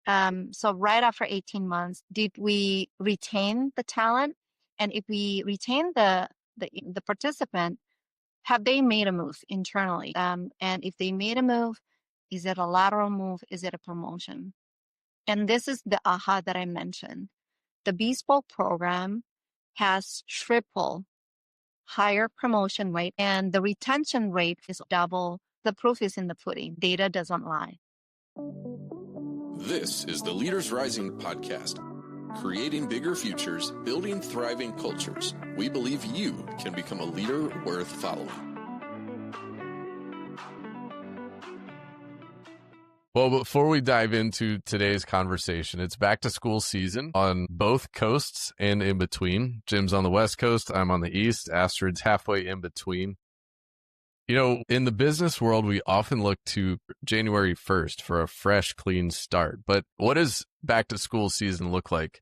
So right after 18 months, did we retain the talent? And if we retain the participant, have they made a move internally? And if they made a move, is it a lateral move? Is it a promotion? And this is the aha that I mentioned. The Bespoke program has triple higher promotion rate, and the retention rate is double. The proof is in the pudding. Data doesn't lie. This is the Leaders Rising podcast. Creating bigger futures, building thriving cultures. We believe you can become a leader worth following. Well, before we dive into today's conversation, it's back to school season on both coasts and in between. Jim's on the West Coast. I'm on the East. Astrid's halfway in between. You know, in the business world, we often look to January 1st for a fresh, clean start. But what does back to school season look like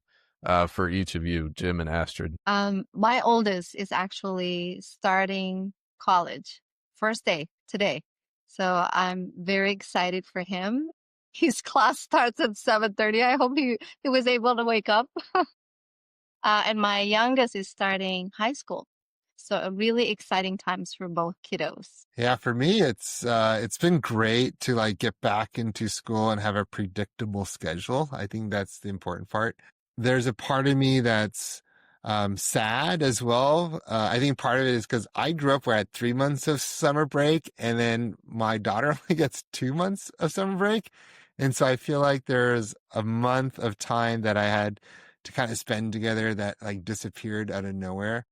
for each of you, Jim and Astrid? My oldest is actually starting college, first day today. So I'm very excited for him. His class starts at 7:30. I hope he was able to wake up. And my youngest is starting high school. So really exciting times for both kiddos. Yeah, for me, it's been great to like get back into school and have a predictable schedule. I think that's the important part. There's a part of me that's sad as well. I think part of it is because I grew up where I had 3 months of summer break, and then my daughter only gets 2 months of summer break. And so I feel like there's a month of time that I had to kind of spend together that like disappeared out of nowhere.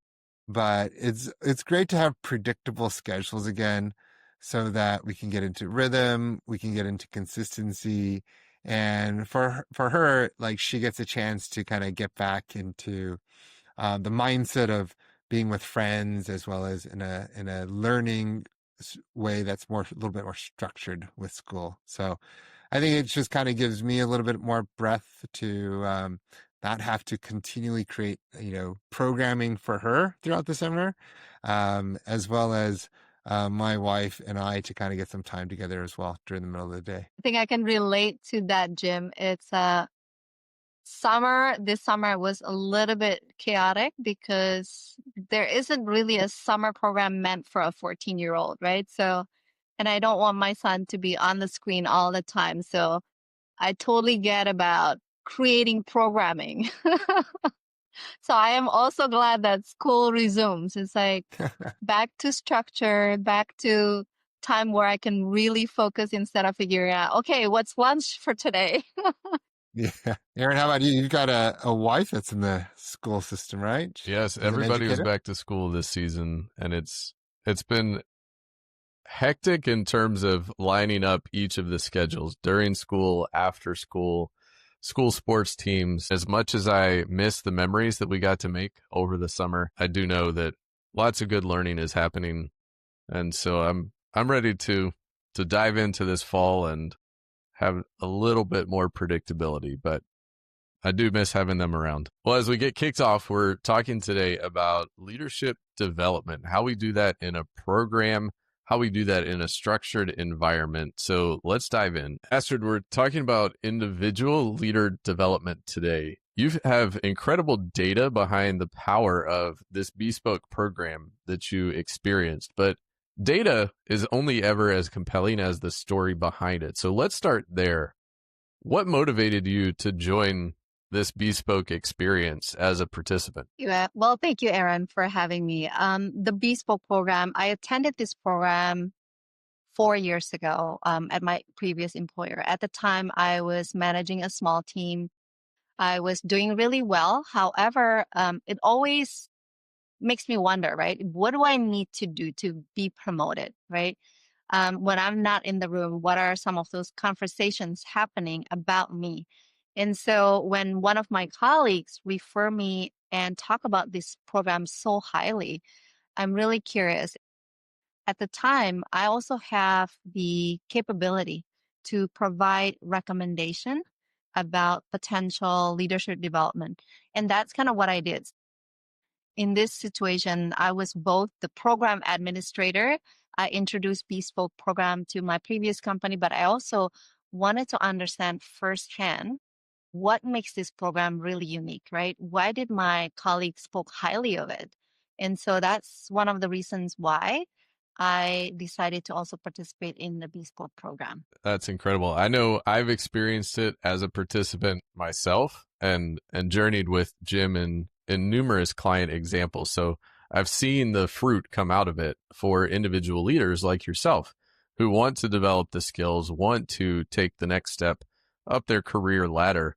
But it's great to have predictable schedules again so that we can get into rhythm, we can get into consistency. And for her, like she gets a chance to kind of get back into the mindset of being with friends as well as in a learning way that's a little bit more structured with school. So I think it just kind of gives me a little bit more breath to not have to continually create, programming for her throughout the summer, as well as my wife and I to kind of get some time together as well during the middle of the day. I think I can relate to that, Jim. It's this summer was a little bit chaotic because there isn't really a summer program meant for a 14-year-old, right? So, and I don't want my son to be on the screen all the time. So I totally get about creating programming. So I am also glad that school resumes. It's like back to structure, back to time where I can really focus instead of figuring out, okay, what's lunch for today? Yeah. Aaron, how about you? You've got a wife that's in the school system, right? Yes, everybody was back to school this season, and it's been hectic in terms of lining up each of the schedules during school, after school, school sports teams. As much as I miss the memories that we got to make over the summer, I do know that lots of good learning is happening. And so I'm ready to dive into this fall and have a little bit more predictability, but I do miss having them around. Well, as we get kicked off, we're talking today about leadership development, how we do that in a program, how we do that in a structured environment. So let's dive in. Astrid, we're talking about individual leader development today. You have incredible data behind the power of this Bespoke program that you experienced, but data is only ever as compelling as the story behind it. So let's start there. What motivated you to join this Bespoke experience as a participant? Yeah, well, thank you, Aaron, for having me. The Bespoke program, I attended this program 4 years ago at my previous employer. At the time, I was managing a small team. I was doing really well. However, it always makes me wonder, right? What do I need to do to be promoted, right? When I'm not in the room, what are some of those conversations happening about me? And so when one of my colleagues refer me and talk about this program so highly, I'm really curious. At the time, I also have the capability to provide recommendation about potential leadership development. And that's kind of what I did. In this situation, I was both the program administrator. I introduced Bespoke program to my previous company, but I also wanted to understand firsthand what makes this program really unique, right? Why did my colleagues spoke highly of it? And so that's one of the reasons why I decided to also participate in the Bespoke program. That's incredible. I know I've experienced it as a participant myself and journeyed with Jim in numerous client examples. So I've seen the fruit come out of it for individual leaders like yourself who want to develop the skills, want to take the next step up their career ladder.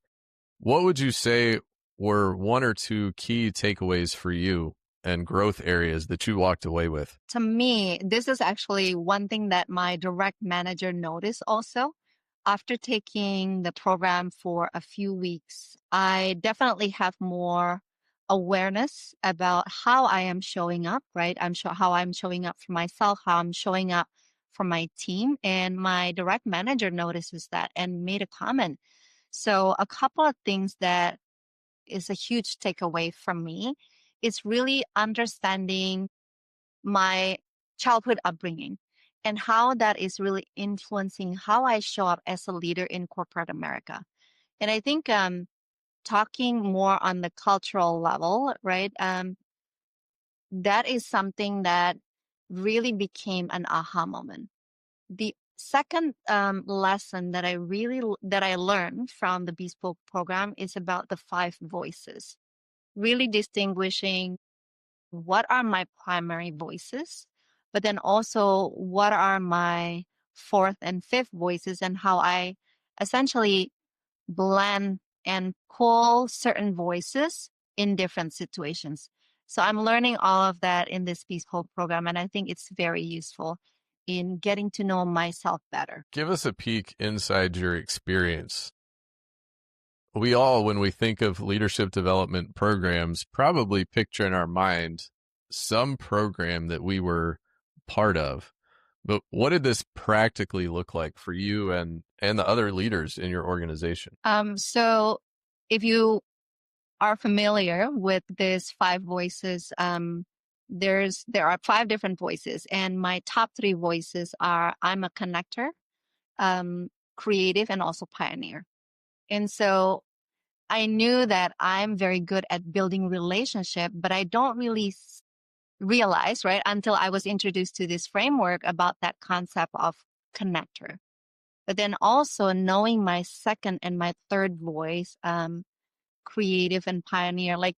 What would you say were one or two key takeaways for you and growth areas that you walked away with? To me, this is actually one thing that my direct manager noticed also. After taking the program for a few weeks, I definitely have more awareness about how I am showing up, right? How I'm showing up for myself, how I'm showing up for my team. And my direct manager notices that and made a comment. So a couple of things that is a huge takeaway from me is really understanding my childhood upbringing and how that is really influencing how I show up as a leader in corporate America. And I think talking more on the cultural level, right? That is something that really became an aha moment. The second lesson that I learned from the Bespoke program is about the 5 voices, really distinguishing what are my primary voices, but then also what are my fourth and fifth voices and how I essentially blend and pull certain voices in different situations. So I'm learning all of that in this Peaceful program, and I think it's very useful in getting to know myself better. Give us a peek inside your experience. We all, when we think of leadership development programs, probably picture in our mind some program that we were part of. But what did this practically look like for you and the other leaders in your organization? So if you are familiar with these 5 voices, there are 5 different voices, and my top 3 voices are I'm a connector, creative, and also pioneer. And so I knew that I'm very good at building relationship, but I don't really realize, right, until I was introduced to this framework about that concept of connector. But then also knowing my second and my third voice, creative and pioneer, like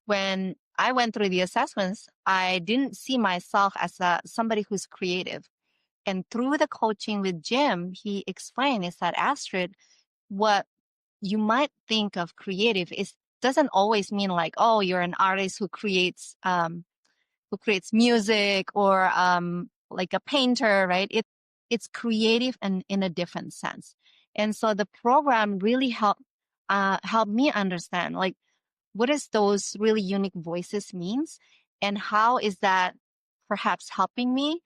when I went through the assessments, I didn't see myself as somebody who's creative. And through the coaching with Jim, he explained is that Astrid, what you might think of creative is doesn't always mean like, oh, you're an artist who creates music or like a painter, right? It's creative and in a different sense. And so the program really helped me understand like what is those really unique voices means and how is that perhaps helping me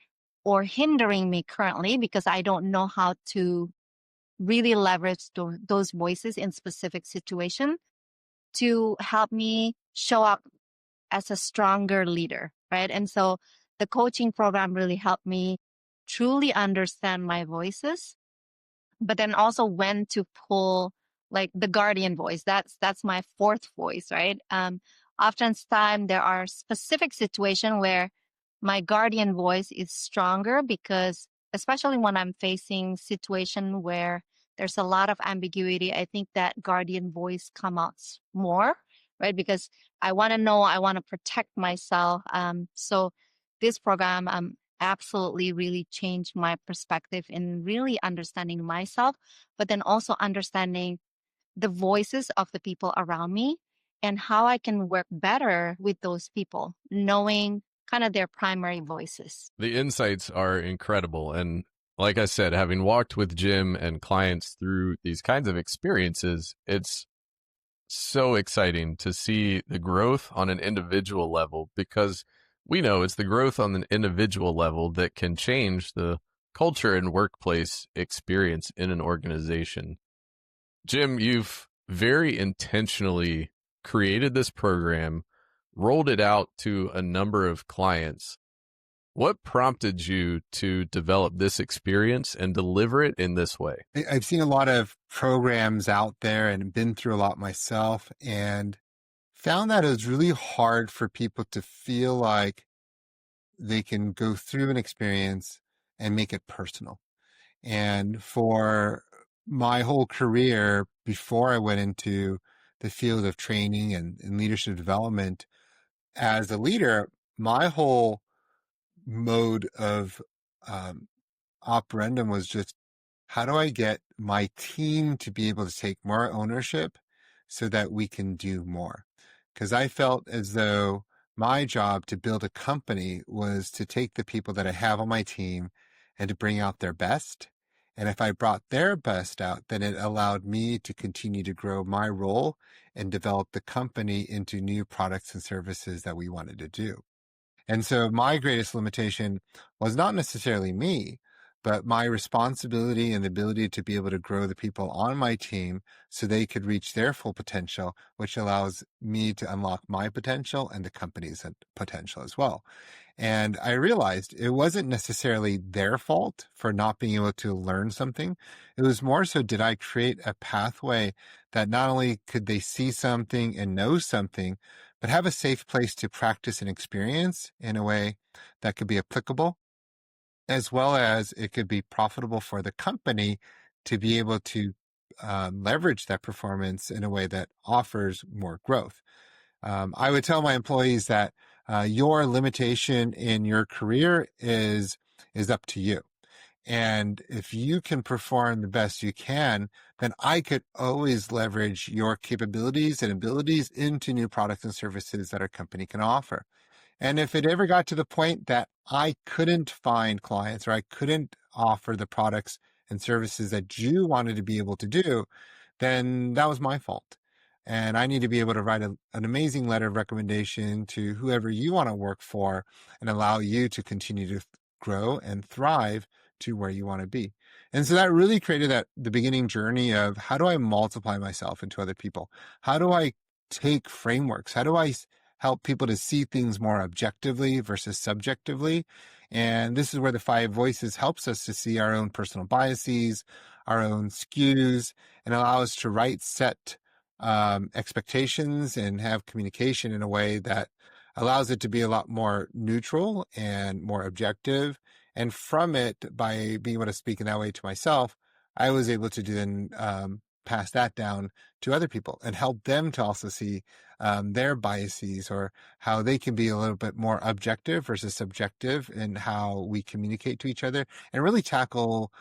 or hindering me currently because I don't know how to really leverage those voices in specific situation to help me show up as a stronger leader, right? And so the coaching program really helped me truly understand my voices, but then also when to pull like the guardian voice. That's my fourth voice, right? Oftentimes there are specific situations where my guardian voice is stronger because especially when I'm facing situation where there's a lot of ambiguity, I think that guardian voice come out more, right? Because I want to know, I want to protect myself. So this program absolutely really changed my perspective in really understanding myself, but then also understanding the voices of the people around me and how I can work better with those people, knowing kind of their primary voices. The insights are incredible. And like I said, having walked with Jim and clients through these kinds of experiences, it's so exciting to see the growth on an individual level because we know it's the growth on an individual level that can change the culture and workplace experience in an organization. Jim, you've very intentionally created this program, rolled it out to a number of clients. What prompted you to develop this experience and deliver it in this way? I've seen a lot of programs out there and been through a lot myself, and found that it was really hard for people to feel like they can go through an experience and make it personal. And for my whole career, before I went into the field of training and leadership development, as a leader, my whole mode of um, operandum was just, how do I get my team to be able to take more ownership so that we can do more? Because I felt as though my job to build a company was to take the people that I have on my team and to bring out their best. And if I brought their best out, then it allowed me to continue to grow my role and develop the company into new products and services that we wanted to do. And so my greatest limitation was not necessarily me, but my responsibility and the ability to be able to grow the people on my team so they could reach their full potential, which allows me to unlock my potential and the company's potential as well. And I realized it wasn't necessarily their fault for not being able to learn something. It was more so, did I create a pathway that not only could they see something and know something, but have a safe place to practice and experience in a way that could be applicable, as well as it could be profitable for the company to be able to leverage that performance in a way that offers more growth. I would tell my employees that your limitation in your career is up to you. And if you can perform the best you can, then I could always leverage your capabilities and abilities into new products and services that our company can offer. And if it ever got to the point that I couldn't find clients or I couldn't offer the products and services that you wanted to be able to do, then that was my fault. And I need to be able to write an amazing letter of recommendation to whoever you want to work for and allow you to continue to grow and thrive to where you want to be. And so that really created the beginning journey of, how do I multiply myself into other people? How do I take frameworks? How do I help people to see things more objectively versus subjectively? And this is where the 5 voices helps us to see our own personal biases, our own skews, and allow us to set expectations and have communication in a way that allows it to be a lot more neutral and more objective. And from it, by being able to speak in that way to myself, I was able to then pass that down to other people and help them to also see their biases, or how they can be a little bit more objective versus subjective in how we communicate to each other, and really tackle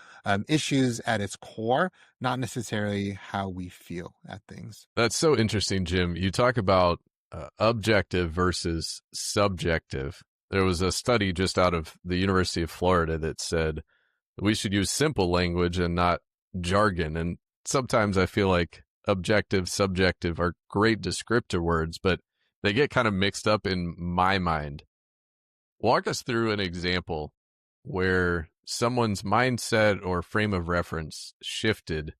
issues at its core, not necessarily how we feel at things. That's so interesting, Jim. You talk about objective versus subjective. There was a study just out of the University of Florida that said we should use simple language and not jargon. And sometimes I feel like objective, subjective are great descriptor words, but they get kind of mixed up in my mind. Walk us through an example where someone's mindset or frame of reference shifted,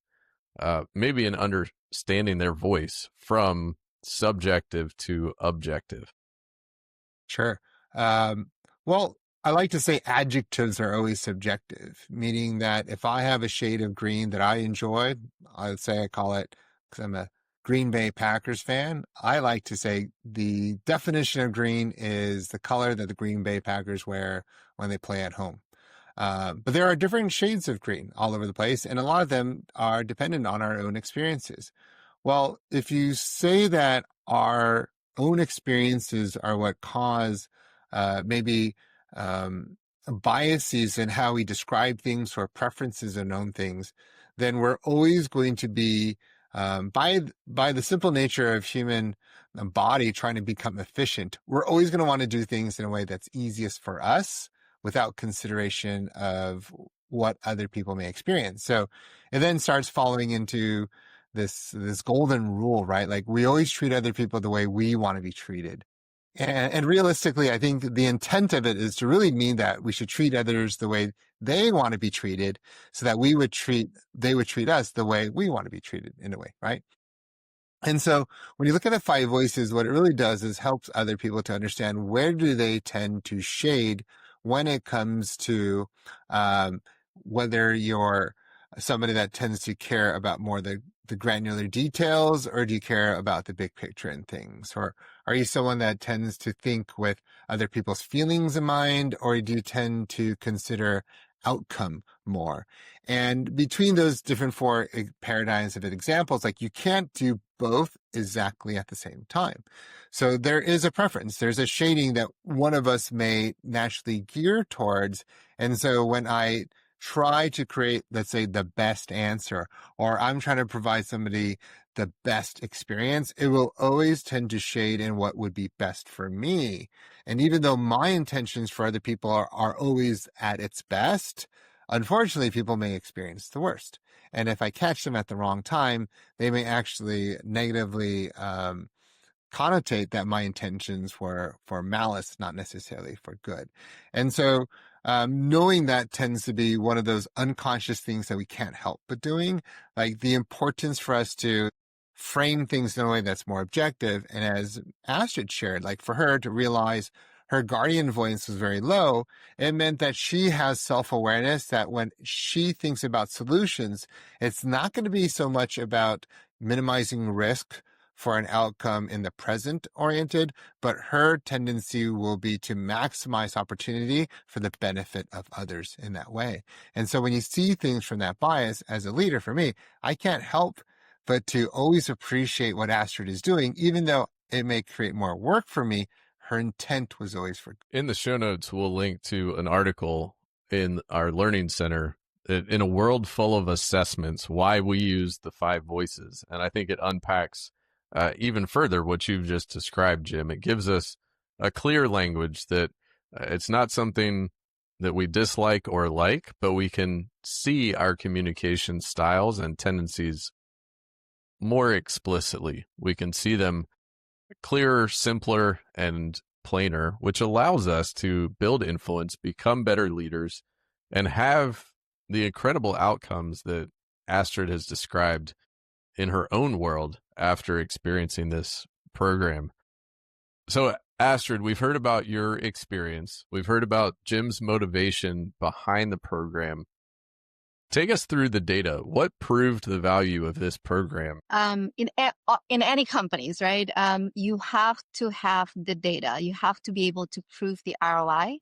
maybe in understanding their voice from subjective to objective. Sure. Well, I like to say adjectives are always subjective, meaning that if I have a shade of green that I enjoy, I would say I call it, because I'm a Green Bay Packers fan, I like to say the definition of green is the color that the Green Bay Packers wear when they play at home. But there are different shades of green all over the place, and a lot of them are dependent on our own experiences. Well, if you say that our own experiences are what cause maybe biases in how we describe things or preferences in known things, then we're always going to be, by the simple nature of human body trying to become efficient, we're always going to want to do things in a way that's easiest for us without consideration of what other people may experience. So it then starts falling into this golden rule, right? Like, we always treat other people the way we want to be treated. And realistically, I think the intent of it is to really mean that we should treat others the way they want to be treated, so that they would treat us the way we want to be treated, in a way, right? And so when you look at the 5 voices, what it really does is helps other people to understand, where do they tend to shade when it comes to whether you're somebody that tends to care about more the granular details, or do you care about the big picture and things? Or are you someone that tends to think with other people's feelings in mind, or do you tend to consider outcome more? And between those different four paradigms of examples, like, you can't do both exactly at the same time. So there is a preference. There's a shading that one of us may naturally gear towards. And so when I try to create, let's say, the best answer, or I'm trying to provide somebody the best experience, it will always tend to shade in what would be best for me. And even though my intentions for other people are always at its best, unfortunately, people may experience the worst. And if I catch them at the wrong time, they may actually negatively connotate that my intentions were for malice, not necessarily for good. And so knowing that tends to be one of those unconscious things that we can't help but doing, like the importance for us to frame things in a way that's more objective. And as Astrid shared, like, for her to realize her guardian voice was very low, it meant that she has self-awareness that when she thinks about solutions, it's not going to be so much about minimizing risk for an outcome in the present oriented, but her tendency will be to maximize opportunity for the benefit of others in that way. And so when you see things from that bias, as a leader, for me, I can't help but to always appreciate what Astrid is doing, even though it may create more work for me. Her intent was always for. In the show notes, we'll link to an article in our learning center, in a world full of assessments, why we use the 5 voices. And I think it unpacks even further what you've just described, Jim. It gives us a clear language that it's not something that we dislike or like, but we can see our communication styles and tendencies more explicitly. We can see them clearer, simpler, and plainer, which allows us to build influence, become better leaders, and have the incredible outcomes that Astrid has described in her own world after experiencing this program. So, Astrid, we've heard about your experience. We've heard about Jim's motivation behind the program. Take us through the data. What proved the value of this program? In any companies, right? You have to have the data. You have to be able to prove the ROI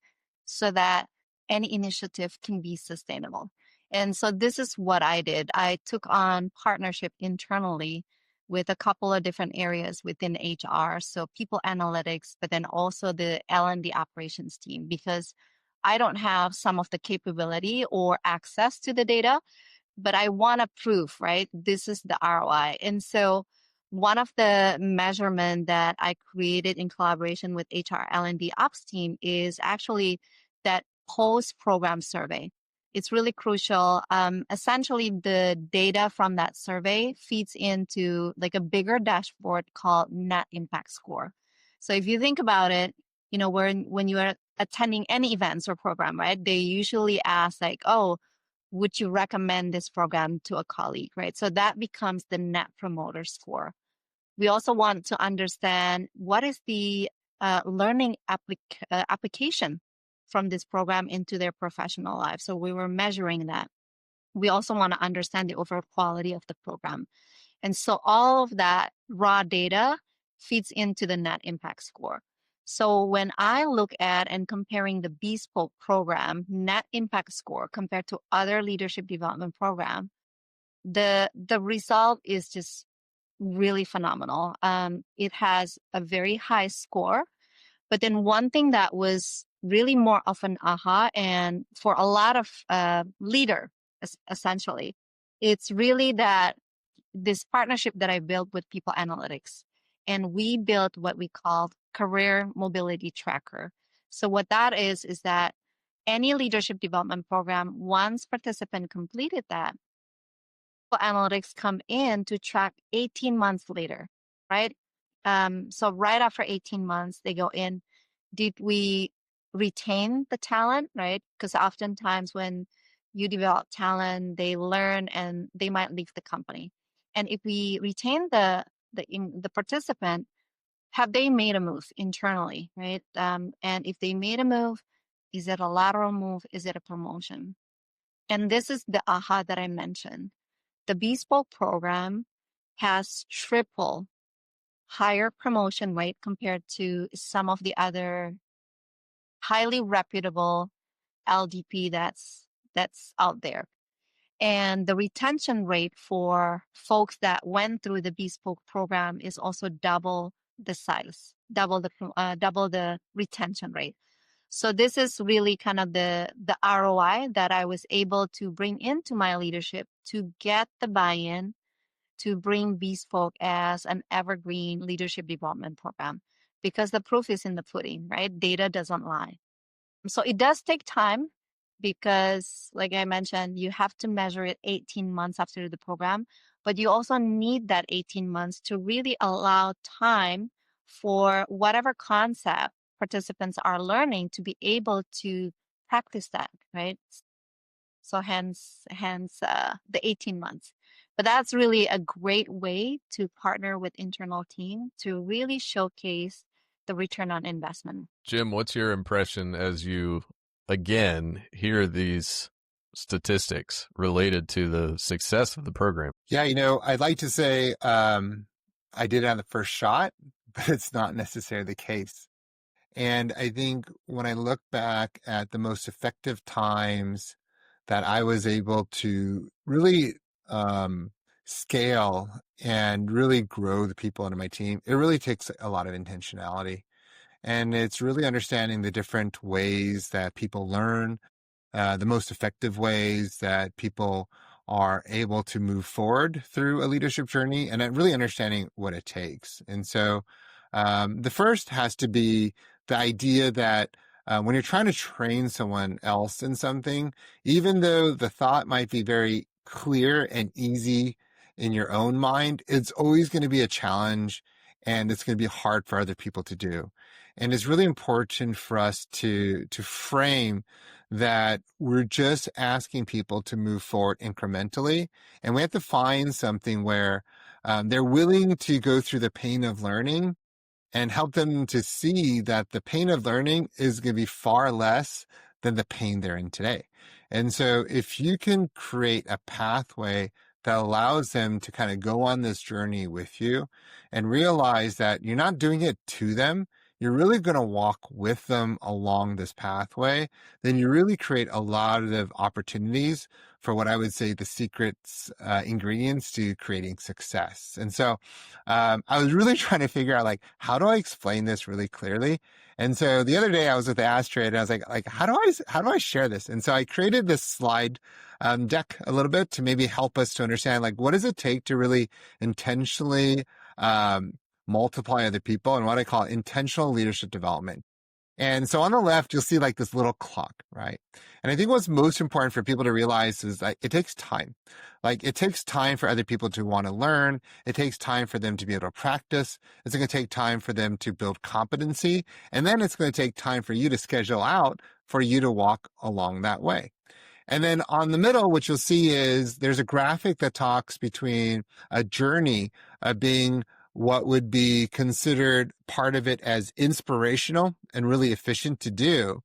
so that any initiative can be sustainable. And so this is what I did. I took on partnership internally with a couple of different areas within HR, so people analytics, but then also the L&D operations team, because I don't have some of the capability or access to the data, but I want to prove, right? This is the ROI. And so one of the measurement that I created in collaboration with HR L&D ops team is actually that post-program survey. It's really crucial. Essentially, the data from that survey feeds into like a bigger dashboard called net impact score. So if you think about it, you know, when you are attending any events or program, right, they usually ask like, oh, would you recommend this program to a colleague, right? So that becomes the net promoter score. We also want to understand what is the learning application from this program into their professional life. So we were measuring that. We also want to understand the overall quality of the program. And so all of that raw data feeds into the net impact score. So when I look at and comparing the Bespoke program net impact score compared to other leadership development program, the result is just really phenomenal. It has a very high score, but then one thing that was really more of an aha, and for a lot of leader, essentially, it's really that this partnership that I built with people analytics, and we built what we called career mobility tracker. So what that is that any leadership development program, once participant completed that, people analytics come in to track 18 months later, right? So right after 18 months, they go in, did we retain the talent, right? Because oftentimes when you develop talent, they learn and they might leave the company. And if we retain the participant, have they made a move internally, right? And if they made a move, Is it a lateral move? Is it a promotion? And this is the aha that I mentioned. The Bespoke program has triple higher promotion rate compared to some of the other highly reputable LDP that's out there. And the retention rate for folks that went through the Bespoke program is also double the size, double the retention rate. So this is really kind of the ROI that I was able to bring into my leadership to get the buy-in to bring Bespoke as an evergreen leadership development program, because the proof is in the pudding, right? Data doesn't lie. So it does take time because, like I mentioned, you have to measure it 18 months after the program, but you also need that 18 months to really allow time for whatever concept participants are learning to be able to practice that, right? So hence the 18 months. But that's really a great way to partner with internal team to really showcase the return on investment. Jim, what's your impression as you, again, hear these statistics related to the success of the program? Yeah, I'd like to say I did it on the first shot, but it's not necessarily the case. And I think when I look back at the most effective times that I was able to really scale and really grow the people into my team, it really takes a lot of intentionality. And it's really understanding the different ways that people learn, the most effective ways that people are able to move forward through a leadership journey, and really understanding what it takes. And so the first has to be the idea that when you're trying to train someone else in something, even though the thought might be very clear and easy in your own mind, it's always going to be a challenge, and it's going to be hard for other people to do. And it's really important for us to frame that we're just asking people to move forward incrementally. And we have to find something where they're willing to go through the pain of learning and help them to see that the pain of learning is going to be far less than the pain they're in today. And so if you can create a pathway that allows them to kind of go on this journey with you and realize that you're not doing it to them, you're really going to walk with them along this pathway, then you really create a lot of opportunities for what I would say the secrets, ingredients to creating success. And so I was really trying to figure out, like, how do I explain this really clearly? And so the other day I was with Astrid and I was like, how do I share this? And so I created this slide deck a little bit to maybe help us to understand, like, what does it take to really intentionally multiply other people, and what I call intentional leadership development. And so on the left, you'll see like this little clock, right? And I think what's most important for people to realize is that it takes time. Like, it takes time for other people to want to learn. It takes time for them to be able to practice. It's going to take time for them to build competency. And then it's going to take time for you to schedule out for you to walk along that way. And then on the middle, what you'll see is there's a graphic that talks between a journey of being what would be considered part of it as inspirational and really efficient to do.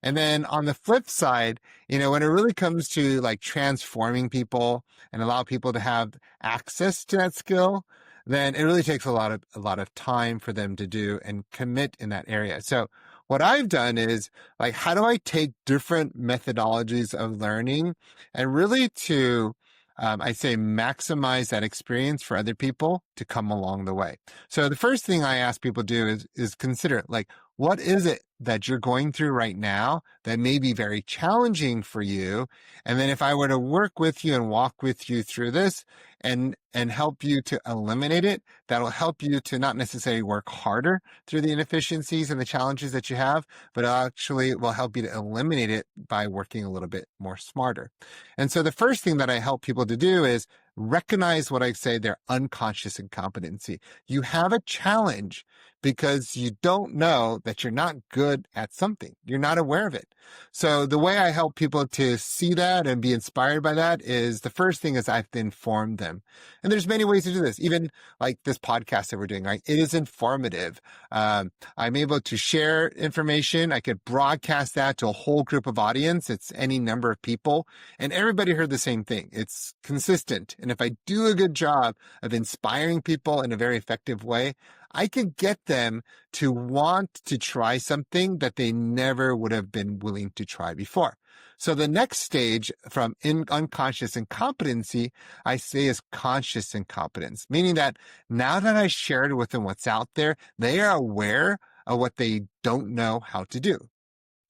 And then on the flip side, when it really comes to like transforming people and allow people to have access to that skill, then it really takes a lot of time for them to do and commit in that area. So what I've done is, like, how do I take different methodologies of learning and really to I say maximize that experience for other people to come along the way. So the first thing I ask people to do is consider, like, what is it that you're going through right now that may be very challenging for you? And then if I were to work with you and walk with you through this and help you to eliminate it, that'll help you to not necessarily work harder through the inefficiencies and the challenges that you have, but actually will help you to eliminate it by working a little bit more smarter. And so the first thing that I help people to do is recognize what I say their unconscious incompetency. You have a challenge because you don't know that you're not good at something. You're not aware of it. So the way I help people to see that and be inspired by that is, the first thing is I have to inform them. And there's many ways to do this. Even like this podcast that we're doing, right? It is informative. I'm able to share information. I could broadcast that to a whole group of audience. It's any number of people, and everybody heard the same thing. It's consistent. And if I do a good job of inspiring people in a very effective way, I could get them to want to try something that they never would have been willing to try before. So the next stage from unconscious incompetency, I say, is conscious incompetence, meaning that now that I shared with them what's out there, they are aware of what they don't know how to do.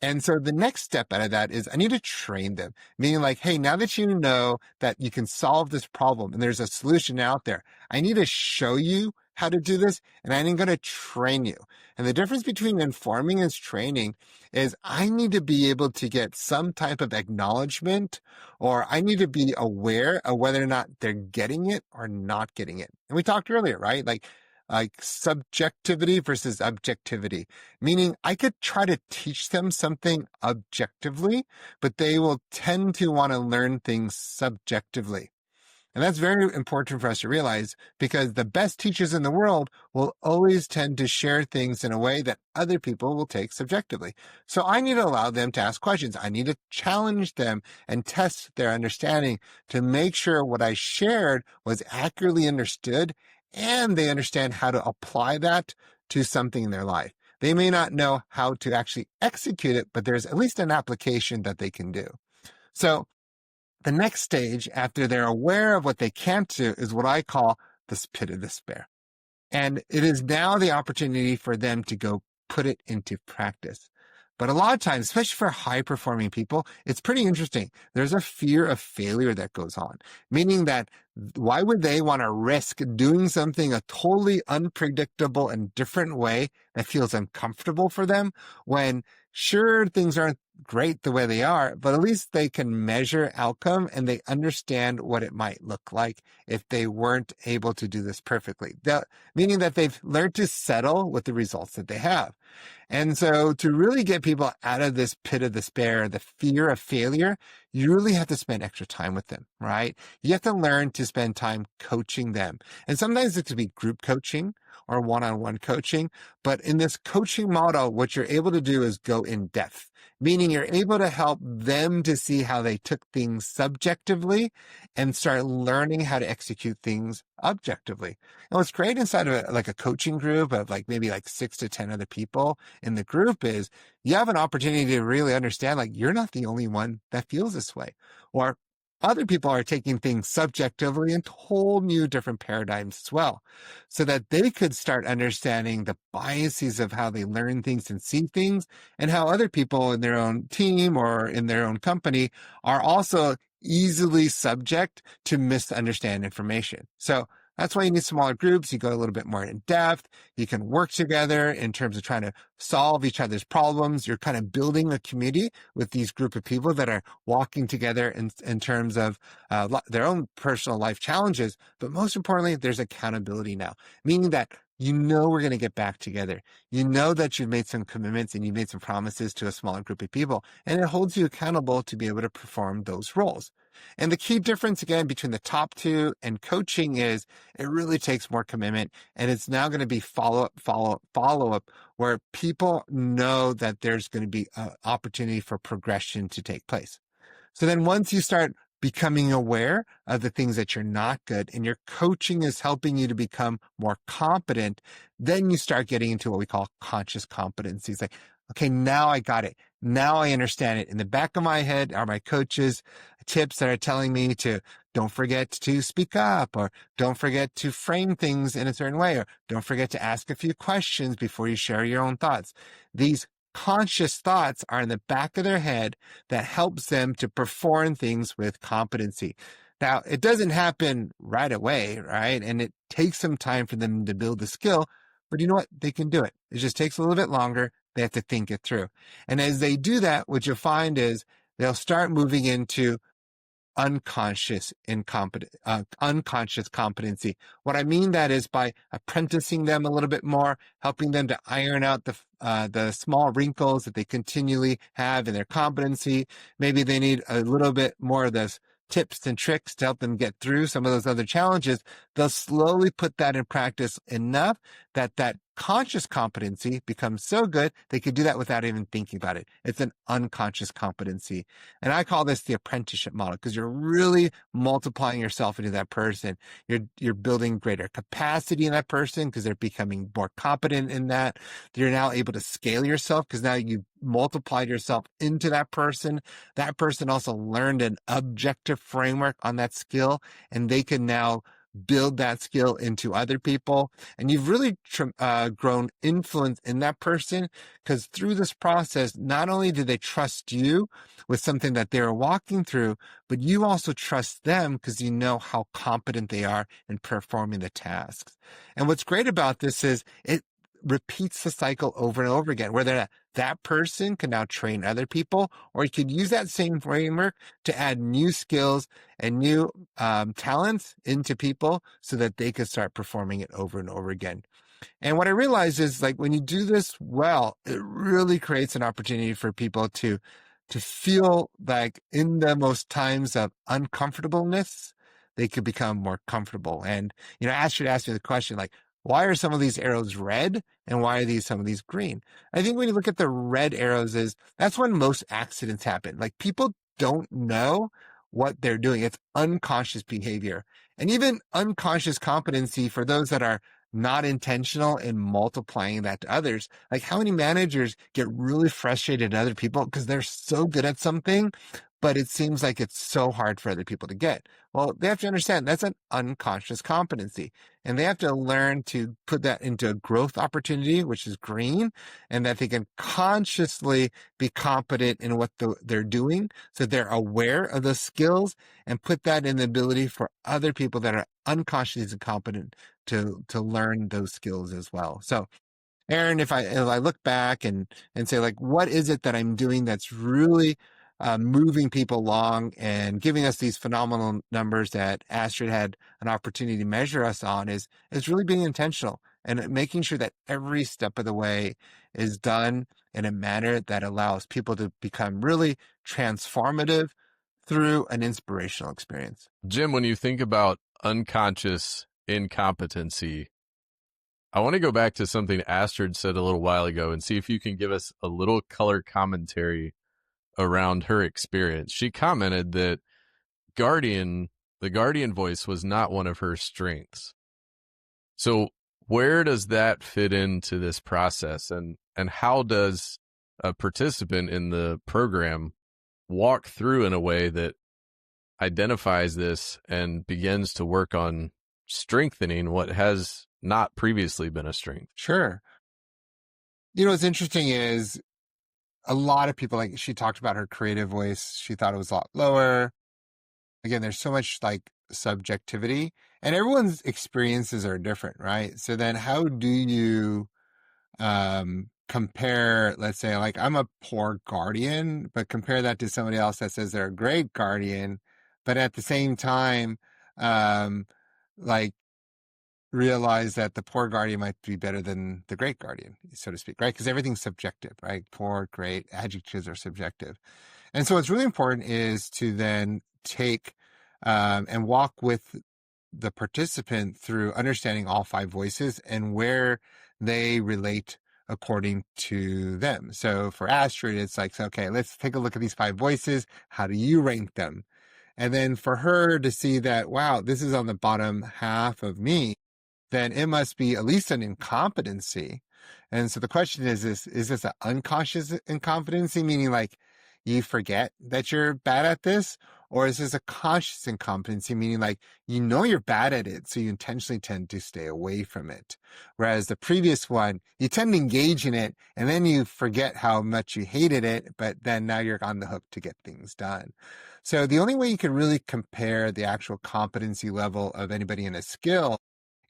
And so the next step out of that is I need to train them, meaning like, hey, now that you know that you can solve this problem and there's a solution out there, I need to show you how to do this, and I'm going to train you. And the difference between informing and training is I need to be able to get some type of acknowledgement, or I need to be aware of whether or not they're getting it or not getting it. And we talked earlier, right? Like subjectivity versus objectivity, meaning I could try to teach them something objectively, but they will tend to want to learn things subjectively. And that's very important for us to realize, because the best teachers in the world will always tend to share things in a way that other people will take subjectively. So I need to allow them to ask questions. I need to challenge them and test their understanding to make sure what I shared was accurately understood, and they understand how to apply that to something in their life. They may not know how to actually execute it, but there's at least an application that they can do. So the next stage, after they're aware of what they can't do, is what I call the pit of despair. And it is now the opportunity for them to go put it into practice. But a lot of times, especially for high-performing people, it's pretty interesting. There's a fear of failure that goes on, meaning that why would they want to risk doing something a totally unpredictable and different way that feels uncomfortable for them, when sure, things aren't great the way they are, but at least they can measure outcome and they understand what it might look like if they weren't able to do this perfectly. Meaning that they've learned to settle with the results that they have. And so to really get people out of this pit of despair, the fear of failure, you really have to spend extra time with them, right? You have to learn to spend time coaching them. And sometimes it could be group coaching or one-on-one coaching. But in this coaching model, what you're able to do is go in depth, meaning you're able to help them to see how they took things subjectively and start learning how to execute things objectively. And what's great inside of a coaching group of maybe 6 to 10 other people in the group is you have an opportunity to really understand, you're not the only one that feels this way, or other people are taking things subjectively in whole new different paradigms as well, so that they could start understanding the biases of how they learn things and see things, and how other people in their own team or in their own company are also easily subject to misunderstand information. So that's why you need smaller groups. You go a little bit more in depth. You can work together in terms of trying to solve each other's problems. You're kind of building a community with these group of people that are walking together in terms of their own personal life challenges. But most importantly, there's accountability now, meaning that we're going to get back together. You know that you've made some commitments and you've made some promises to a smaller group of people, and it holds you accountable to be able to perform those roles. And the key difference, again, between the top two and coaching is it really takes more commitment, and it's now going to be follow-up, where people know that there's going to be an opportunity for progression to take place. So then once you start becoming aware of the things that you're not good, and your coaching is helping you to become more competent, then you start getting into what we call conscious competencies. Okay, now I got it. Now I understand it. In the back of my head are my coaches' tips that are telling me to don't forget to speak up, or don't forget to frame things in a certain way, or don't forget to ask a few questions before you share your own thoughts. These conscious thoughts are in the back of their head that helps them to perform things with competency. Now, it doesn't happen right away, right? And it takes some time for them to build the skill, but you know what? They can do it. It just takes a little bit longer. They have to think it through. And as they do that, what you'll find is they'll start moving into unconscious competency. What I mean that is by apprenticing them a little bit more, helping them to iron out the small wrinkles that they continually have in their competency. Maybe they need a little bit more of those tips and tricks to help them get through some of those other challenges. They'll slowly put that in practice enough that conscious competency becomes so good they could do that without even thinking about it. It's an unconscious competency. And I call this the apprenticeship model because you're really multiplying yourself into that person. You're building greater capacity in that person because they're becoming more competent in that. You're now able to scale yourself because now you multiplied yourself into that person. That person also learned an objective framework on that skill, and they can now build that skill into other people. And you've really grown influence in that person because through this process, not only do they trust you with something that they're walking through, but you also trust them because you know how competent they are in performing the tasks. And what's great about this is it repeats the cycle over and over again, where that person can now train other people, or you could use that same framework to add new skills and new talents into people so that they could start performing it over and over again. And what I realized is, like, when you do this well, it really creates an opportunity for people to feel like in the most times of uncomfortableness, they could become more comfortable. And, Astrid asked me the question, like, why are some of these arrows red and why are some of these green? I think when you look at the red arrows, that's when most accidents happen. Like, people don't know what they're doing. It's unconscious behavior. And even unconscious competency for those that are not intentional in multiplying that to others. Like, how many managers get really frustrated at other people because they're so good at something, but it seems like it's so hard for other people to get? Well, they have to understand that's an unconscious competency, and they have to learn to put that into a growth opportunity, which is green, and that they can consciously be competent in what they're doing. So they're aware of the skills and put that in the ability for other people that are unconsciously competent to learn those skills as well. So, Aaron, if I look back and say, like, what is it that I'm doing that's really moving people along and giving us these phenomenal numbers that Astrid had an opportunity to measure us on, is really being intentional and making sure that every step of the way is done in a manner that allows people to become really transformative through an inspirational experience. Jim, when you think about unconscious incompetency, I want to go back to something Astrid said a little while ago and see if you can give us a little color commentary around her experience. She commented that the guardian voice was not one of her strengths. So where does that fit into this process, and how does a participant in the program walk through in a way that identifies this and begins to work on strengthening what has not previously been a strength? Sure. What's interesting is a lot of people, like, she talked about her creative voice. She thought it was a lot lower. Again, there's so much like subjectivity, and everyone's experiences are different, right? So then how do you compare, let's say, like, I'm a poor guardian, but compare that to somebody else that says they're a great guardian, but at the same time, like, realize that the poor guardian might be better than the great guardian, so to speak, right? Because everything's subjective, right? Poor, great, adjectives are subjective. And so what's really important is to then take and walk with the participant through understanding all five voices and where they relate according to them. So for Astrid, it's like, okay, let's take a look at these five voices. How do you rank them? And then for her to see that, wow, this is on the bottom half of me, then it must be at least an incompetency. And so the question is this an unconscious incompetency, meaning like you forget that you're bad at this? Or is this a conscious incompetency, meaning like you're bad at it, so you intentionally tend to stay away from it? Whereas the previous one, you tend to engage in it, and then you forget how much you hated it, but then now you're on the hook to get things done. So the only way you can really compare the actual competency level of anybody in a skill,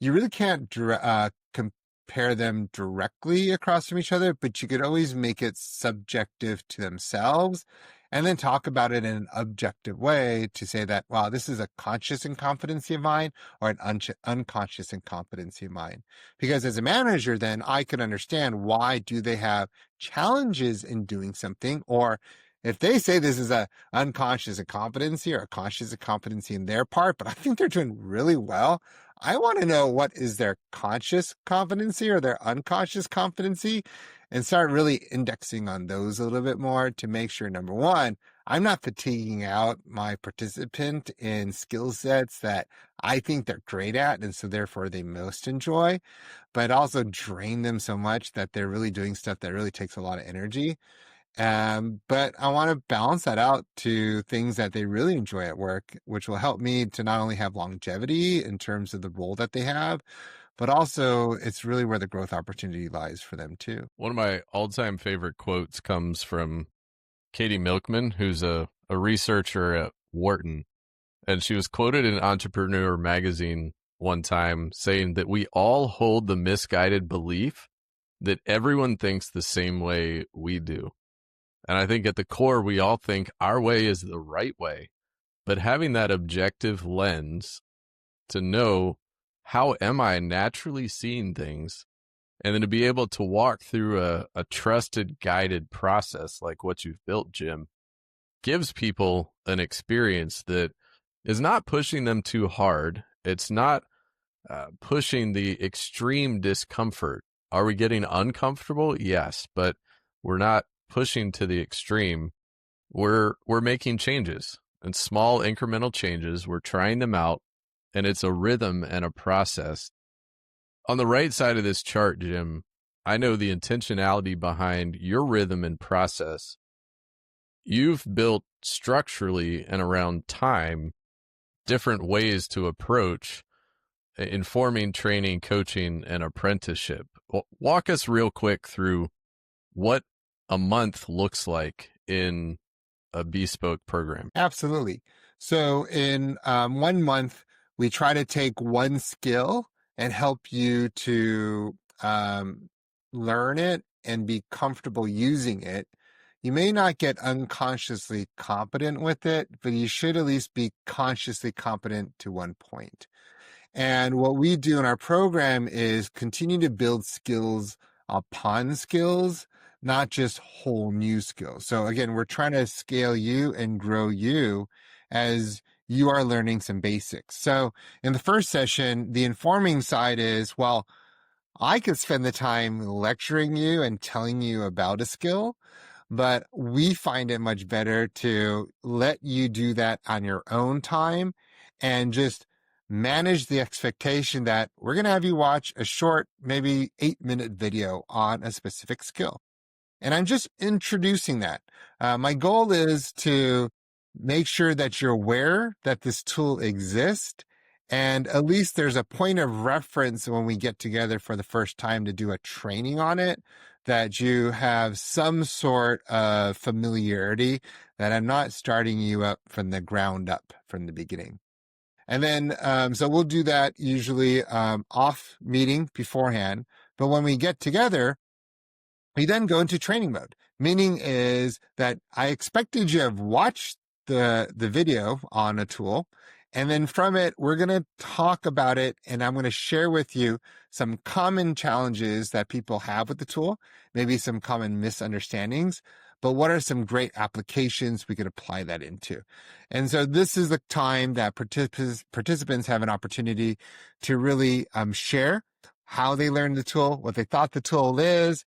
you really can't compare them directly across from each other, but you could always make it subjective to themselves and then talk about it in an objective way to say that, wow, this is a conscious incompetency of mine or an unconscious incompetency of mine. Because as a manager, then I can understand why do they have challenges in doing something, or if they say this is a unconscious incompetency or a conscious incompetency in their part, but I think they're doing really well, I want to know what is their conscious competency or their unconscious competency, and start really indexing on those a little bit more to make sure, number one, I'm not fatiguing out my participant in skill sets that I think they're great at, and so therefore they most enjoy, but also drain them so much that they're really doing stuff that really takes a lot of energy. But I want to balance that out to things that they really enjoy at work, which will help me to not only have longevity in terms of the role that they have, but also it's really where the growth opportunity lies for them too. One of my all-time favorite quotes comes from Katie Milkman, who's a researcher at Wharton. And she was quoted in Entrepreneur magazine one time saying that we all hold the misguided belief that everyone thinks the same way we do. And I think at the core, we all think our way is the right way. But having that objective lens to know, how am I naturally seeing things? And then to be able to walk through a trusted, guided process like what you've built, Jim, gives people an experience that is not pushing them too hard. It's not pushing the extreme discomfort. Are we getting uncomfortable? Yes, but we're not pushing to the extreme. We're making changes, and small incremental changes. We're trying them out, and it's a rhythm and a process. On the right side of this chart, Jim, I know the intentionality behind your rhythm and process. You've built structurally and around time different ways to approach informing, training, coaching, and apprenticeship. Walk us real quick through what a month looks like in a Bespoke program. Absolutely. So in 1 month, we try to take one skill and help you to learn it and be comfortable using it. You may not get unconsciously competent with it, but you should at least be consciously competent to one point. And what we do in our program is continue to build skills upon skills, not just whole new skills. So again, we're trying to scale you and grow you as you are learning some basics. So in the first session, the informing side is, well, I could spend the time lecturing you and telling you about a skill, but we find it much better to let you do that on your own time and just manage the expectation that we're going to have you watch a short, maybe 8-minute video on a specific skill. And I'm just introducing that. My goal is to make sure that you're aware that this tool exists, and at least there's a point of reference when we get together for the first time to do a training on it, that you have some sort of familiarity, that I'm not starting you up from the ground up from the beginning. And then, so we'll do that usually off meeting beforehand. But when we get together, we then go into training mode. Meaning is that I expected you to have watched the video on a tool, and then from it, we're going to talk about it, and I'm going to share with you some common challenges that people have with the tool, maybe some common misunderstandings, but what are some great applications we could apply that into? And so this is the time that participants have an opportunity to really share how they learned the tool, what they thought the tool is,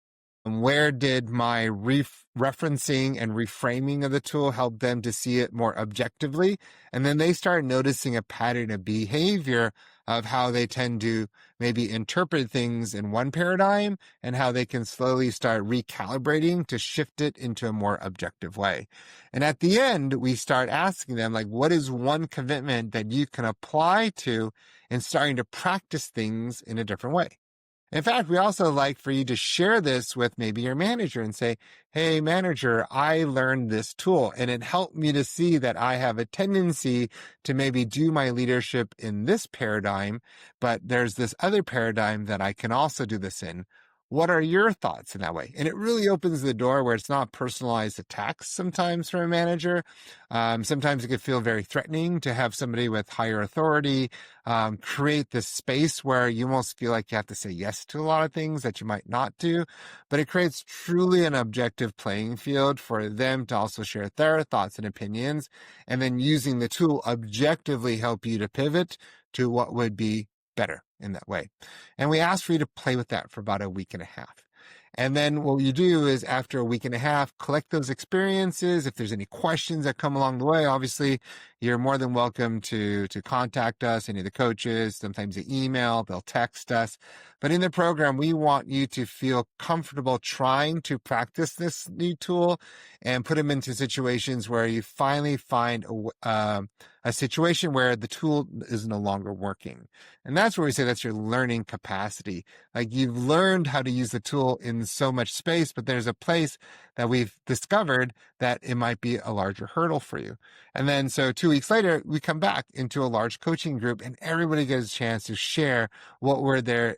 and where did my referencing and reframing of the tool help them to see it more objectively. And then they start noticing a pattern of behavior of how they tend to maybe interpret things in one paradigm and how they can slowly start recalibrating to shift it into a more objective way. And at the end, we start asking them, like, what is one commitment that you can apply to and starting to practice things in a different way? In fact, we also like for you to share this with maybe your manager and say, hey, manager, I learned this tool and it helped me to see that I have a tendency to maybe do my leadership in this paradigm, but there's this other paradigm that I can also do this in. what are your thoughts in that way? And it really opens the door where it's not personalized attacks sometimes from a manager. Sometimes it can feel very threatening to have somebody with higher authority create this space where you almost feel like you have to say yes to a lot of things that you might not do. But it creates truly an objective playing field for them to also share their thoughts and opinions, and then using the tool objectively help you to pivot to what would be better in that way. And we ask for you to play with that for about a week and a half. And then what you do is after a week and a half, collect those experiences. If there's any questions that come along the way, obviously you're more than welcome to contact us, any of the coaches. Sometimes they email, they'll text us. But in the program, we want you to feel comfortable trying to practice this new tool and put them into situations where you finally find a situation where the tool is no longer working. And that's where we say that's your learning capacity. Like you've learned how to use the tool in so much space, but there's a place that we've discovered that it might be a larger hurdle for you. And then so 2 weeks later, we come back into a large coaching group and everybody gets a chance to share what were their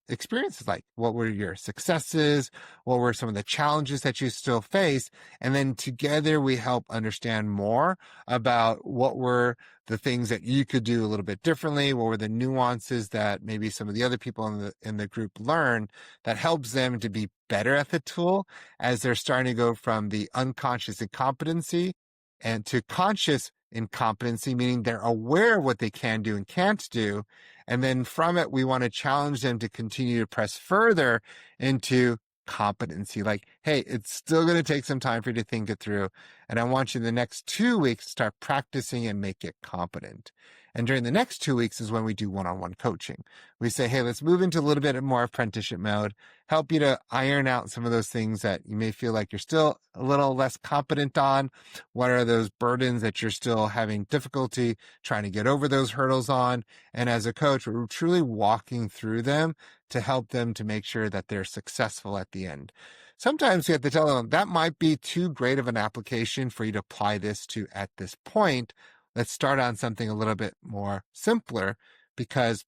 experiences like. What were your successes? What were some of the challenges that you still face? And then together we help understand more about what were the things that you could do a little bit differently. What were the nuances that maybe some of the other people in the group learn that helps them to be better at the tool as they're starting to go from the unconscious incompetency and to conscious incompetency, meaning they're aware of what they can do and can't do. And then from it, we want to challenge them to continue to press further into competency. Like, hey, it's still going to take some time for you to think it through. And I want you the next 2 weeks to start practicing and make it competent. And during the next 2 weeks is when we do one-on-one coaching. We say, hey, let's move into a little bit more apprenticeship mode, help you to iron out some of those things that you may feel like you're still a little less competent on. What are those burdens that you're still having difficulty trying to get over those hurdles on? And as a coach, we're truly walking through them to help them to make sure that they're successful at the end. Sometimes we have to tell them that might be too great of an application for you to apply this to at this point. Let's start on something a little bit more simpler because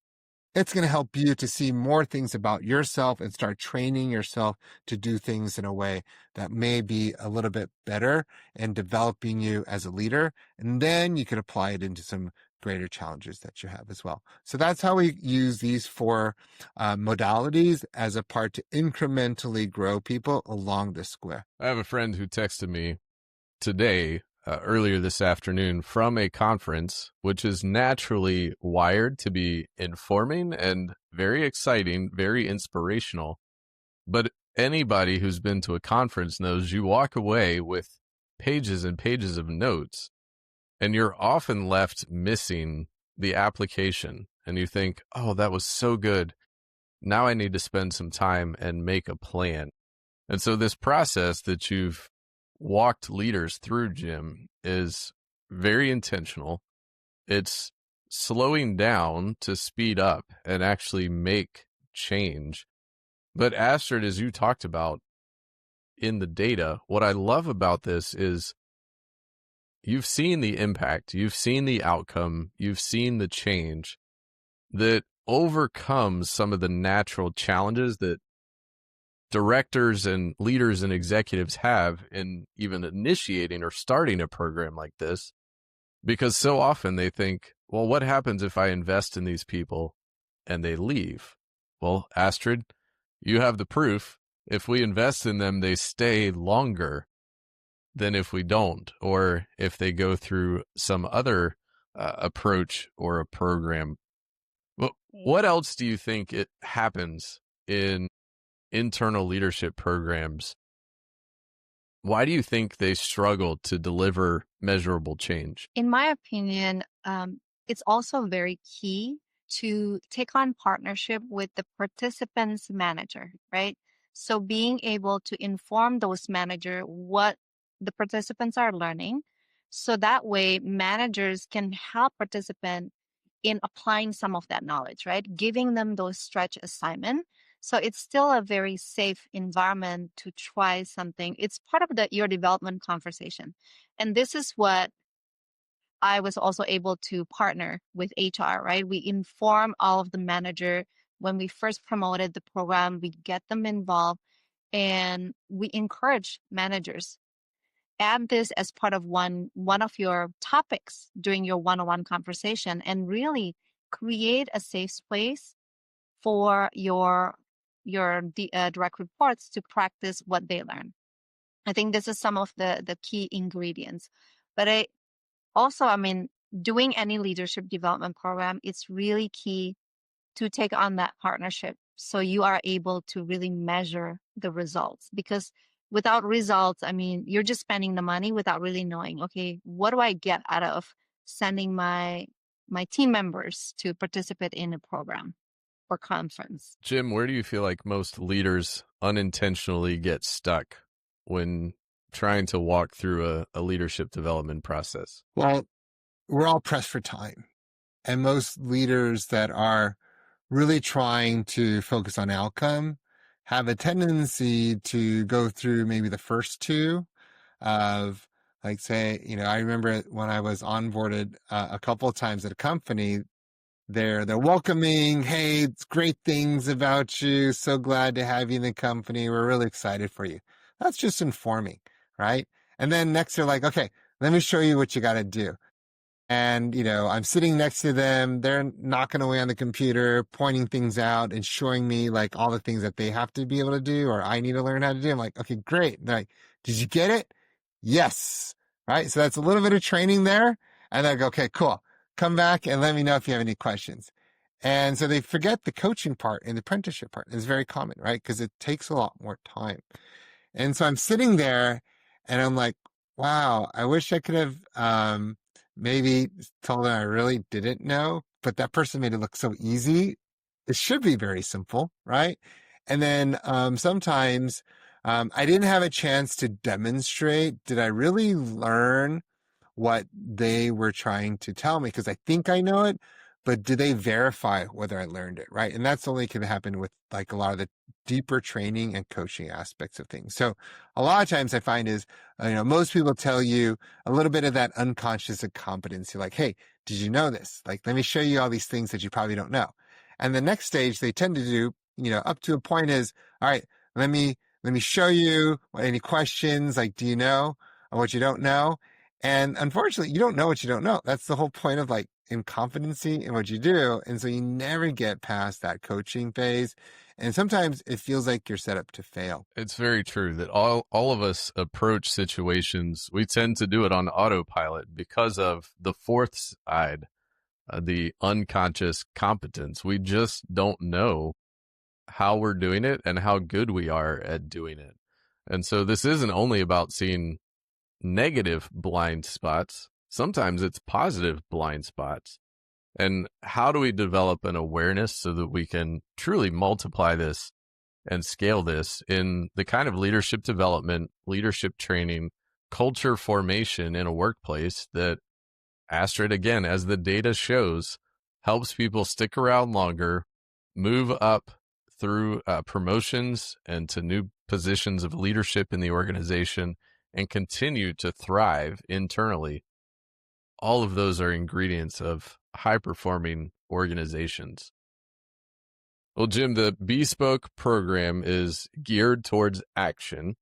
it's going to help you to see more things about yourself and start training yourself to do things in a way that may be a little bit better and developing you as a leader. And then you can apply it into some greater challenges that you have as well. So that's how we use these four modalities as a part to incrementally grow people along the square. I have a friend who texted me today, earlier this afternoon, from a conference, which is naturally wired to be informing and very exciting, very inspirational. But anybody who's been to a conference knows you walk away with pages and pages of notes, and you're often left missing the application. And you think, oh, that was so good. Now I need to spend some time and make a plan. And so this process that you've walked leaders through, Jim, is very intentional. It's slowing down to speed up and actually make change. But Astrid, as you talked about in the data, what I love about this is you've seen the impact, you've seen the outcome, you've seen the change that overcomes some of the natural challenges that directors and leaders and executives have in even initiating or starting a program like this, because so often they think, well, what happens if I invest in these people and they leave? Well, Astrid, you have the proof. If we invest in them, they stay longer than if we don't, or if they go through some other approach or a program. Well, what else do you think it happens in internal leadership programs? Why do you think they struggle to deliver measurable change? In my opinion, it's also very key to take on partnership with the participants manager, right? So being able to inform those manager what the participants are learning, so that way managers can help participants in applying some of that knowledge, right? Giving them those stretch assignments. So it's still a very safe environment to try something. It's part of your development conversation. And this is what I was also able to partner with HR, right? We inform all of the manager when we first promoted the program, we get them involved and we encourage managers. Add this as part of one of your topics during your one-on-one conversation, and really create a safe space for your direct reports to practice what they learn. I think this is some of the key ingredients. But I mean, doing any leadership development program, it's really key to take on that partnership so you are able to really measure the results. Because without results, I mean, you're just spending the money without really knowing, okay, what do I get out of sending my team members to participate in a program or conference? Jim, where do you feel like most leaders unintentionally get stuck when trying to walk through a leadership development process? Well, we're all pressed for time. And most leaders that are really trying to focus on outcome have a tendency to go through maybe the first two of, like, say, I remember when I was onboarded a couple of times at a company, they're welcoming. Hey, it's great things about you. So glad to have you in the company. We're really excited for you. That's just informing, right? And then next they're like, okay, let me show you what you got to do. And, I'm sitting next to them. They're knocking away on the computer, pointing things out and showing me like all the things that they have to be able to do or I need to learn how to do. I'm like, okay, great. They're like, did you get it? Yes. Right. So that's a little bit of training there. And I go, okay, cool. Come back and let me know if you have any questions. And so they forget the coaching part and the apprenticeship part. It's very common, right? Because it takes a lot more time. And so I'm sitting there and I'm like, wow, I wish I could have, maybe told them I really didn't know, but that person made it look so easy. It should be very simple, right? And then sometimes I didn't have a chance to demonstrate. Did I really learn what they were trying to tell me? Because I think I know it, but do they verify whether I learned it, right? And that's only can happen with like a lot of the deeper training and coaching aspects of things. So a lot of times I find is, most people tell you a little bit of that unconscious incompetence. You're like, hey, did you know this? Like, let me show you all these things that you probably don't know. And the next stage they tend to do, up to a point is, all right, let me show you any questions. Like, do you know what you don't know? And unfortunately, you don't know what you don't know. That's the whole point of like incompetency in what you do. And so you never get past that coaching phase. And sometimes it feels like you're set up to fail. It's very true that all of us approach situations. We tend to do it on autopilot because of the fourth side, the unconscious competence. We just don't know how we're doing it and how good we are at doing it. And so this isn't only about seeing negative blind spots. Sometimes it's positive blind spots. And how do we develop an awareness so that we can truly multiply this and scale this in the kind of leadership development, leadership training, culture formation in a workplace that Astrid, again, as the data shows, helps people stick around longer, move up through promotions and to new positions of leadership in the organization, and continue to thrive internally. All of those are ingredients of high-performing organizations. Well, Jim, the Bespoke program is geared towards action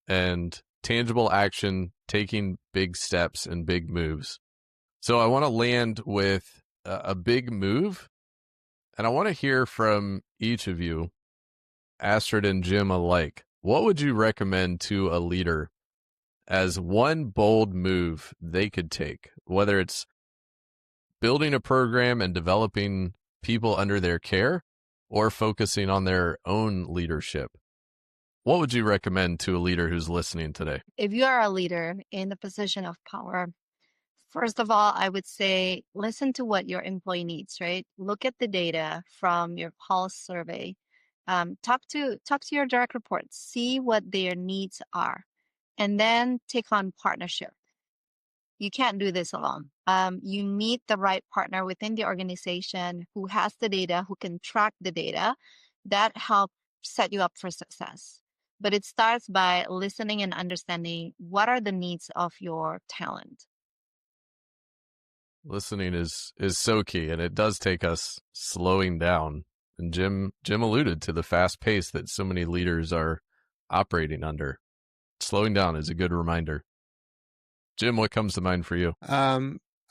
and tangible action, taking big steps and big moves. So I want to land with a big move, and I want to hear from each of you, Astrid and Jim alike. What would you recommend to a leader as one bold move they could take, whether it's building a program and developing people under their care or focusing on their own leadership? What would you recommend to a leader who's listening today? If you are a leader in a position of power, first of all, I would say listen to what your employee needs, right? Look at the data from your pulse survey. Talk to your direct reports, see what their needs are, and then take on partnership. You can't do this alone. You need the right partner within the organization who has the data, who can track the data. That helps set you up for success. But it starts by listening and understanding what are the needs of your talent. Listening is so key, and it does take us slowing down And Jim alluded to the fast pace that so many leaders are operating under. Slowing down is a good reminder. Jim, what comes to mind for you? I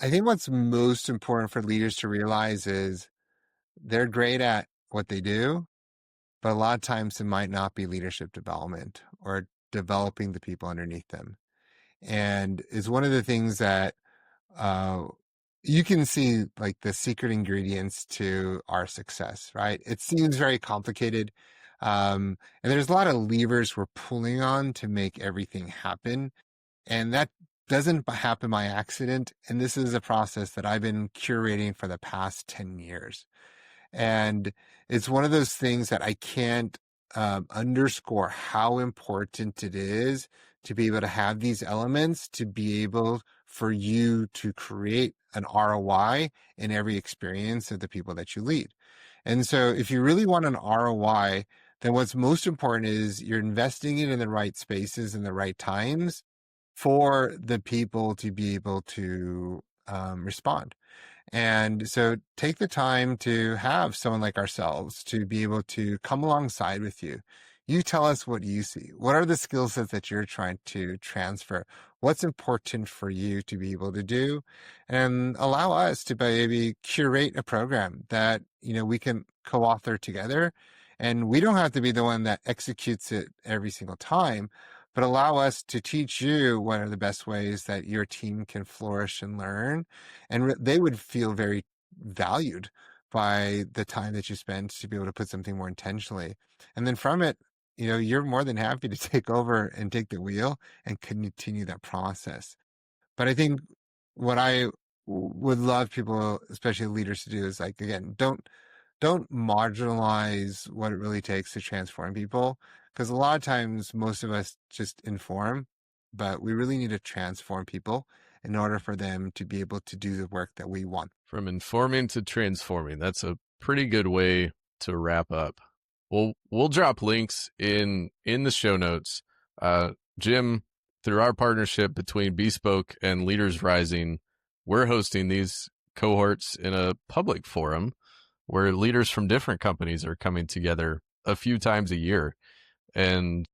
think what's most important for leaders to realize is they're great at what they do, but a lot of times it might not be leadership development or developing the people underneath them. And it's one of the things that you can see like the secret ingredients to our success, right? It seems very complicated. And there's a lot of levers we're pulling on to make everything happen. And that doesn't happen by accident. And this is a process that I've been curating for the past 10 years. And it's one of those things that I can't underscore how important it is to be able to have these elements, to be able for you to create an ROI in every experience of the people that you lead. And so if you really want an ROI, then what's most important is you're investing it in the right spaces and the right times for the people to be able to respond. And so take the time to have someone like ourselves to be able to come alongside with you. You tell us what you see. What are the skill sets that you're trying to transfer? What's important for you to be able to do? And allow us to maybe curate a program that, we can co-author together. And we don't have to be the one that executes it every single time, but allow us to teach you what are the best ways that your team can flourish and learn. And they would feel very valued by the time that you spend to be able to put something more intentionally. And then from it, you're more than happy to take over and take the wheel and continue that process. But I think what I would love people, especially leaders, to do is like, again, don't marginalize what it really takes to transform people. Because a lot of times, most of us just inform, but we really need to transform people in order for them to be able to do the work that we want. From informing to transforming. That's a pretty good way to wrap up. We'll drop links in the show notes. Jim, through our partnership between Bespoke and Leaders Rising, we're hosting these cohorts in a public forum where leaders from different companies are coming together a few times a year. And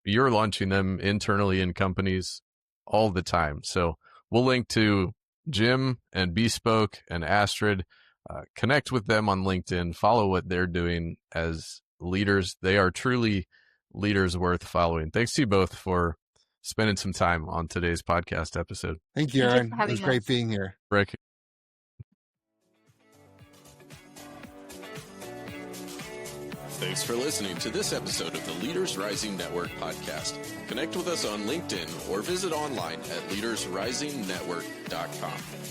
you're launching them internally in companies all the time. So we'll link to Jim and Bespoke and Astrid. Connect with them on LinkedIn. Follow what they're doing as leaders. They are truly leaders worth following. Thanks to you both for spending some time on today's podcast episode. Thank you, Aaron. It was great being here. Rick. Thanks for listening to this episode of the Leaders Rising Network podcast. Connect with us on LinkedIn or visit online at leadersrisingnetwork.com.